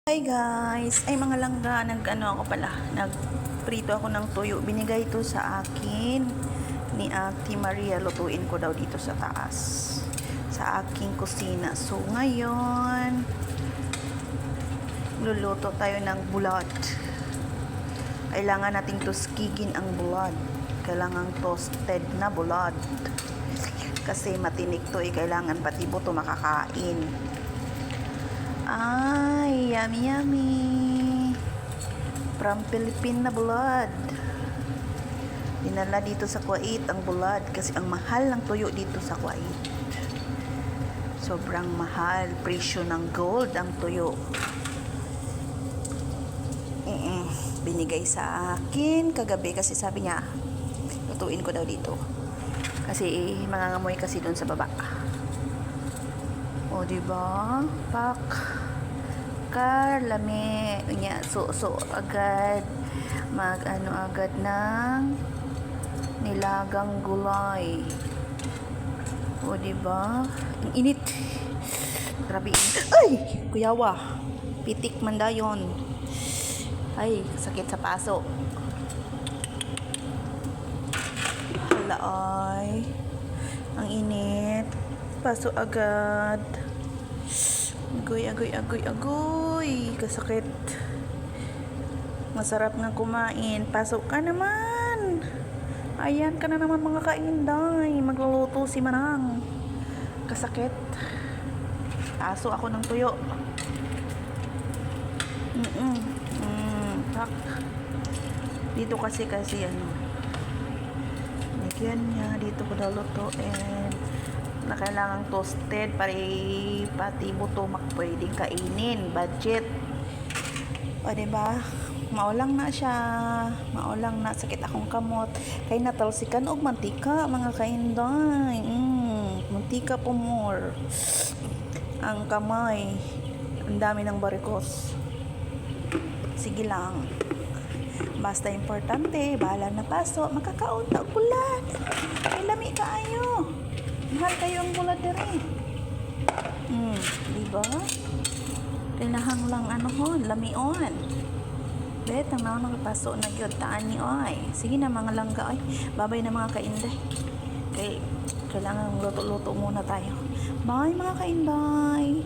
Hi guys! Ay mga langga, nagprito ako ng tuyo. Binigay ito sa akin ni Ate Maria. Lutuin ko daw dito sa taas. Sa aking kusina. So ngayon, luluto tayo ng bulad. Kailangan nating tuskigin ang bulad. Kailangan toasted na bulad. Kasi matinik to kailangan pati buto makakain. Ay, yummy yummy. From Philippine na bulad. Dinala dito sa Kuwait ang bulad kasi ang mahal ng tuyo dito sa Kuwait. Sobrang mahal. Presyo ng gold ang tuyo. Binigay sa akin kagabi kasi sabi niya, lutuin ko daw dito. Kasi mangangamoy kasi doon sa baba. O diba? Pak lami nya so agad agad ng nilagang gulay. O diba? Ang init. Grabe init. Ay! Kuyawa. Pitik man dayon. Ay, sakit sa paso. Hala ay. Ang init. Paso agad. Agoy. Kasakit. Masarap nga kumain. Pasok ka naman. Ayan ka na naman mga kainday. Magluluto si Manang. Kasakit. Paso ako ng tuyo. Dito kasi Nagyan niya. Dito ko daw lutuin. Na kailangang toasted pati buto pwedeng kainin, budget. O diba? Maulang na siya. Maulang na, sakit akong kamot. Kay natalsikan og mantika mga kainday. Mantika po more. Ang kamay, ang dami ng barikos. Sige lang. Basta importante, bahala na paso, makakaon ta og bulad. Ay lami kaayo. Mahal kayo ang bulad dere. Diba? Kailangan lang lamion. Bet, ang mga nakapaso na gyud taan ni oy. Sige na mga langga oy. Babay na mga kainday. Kailangan luto-luto muna tayo. Bye mga kainday.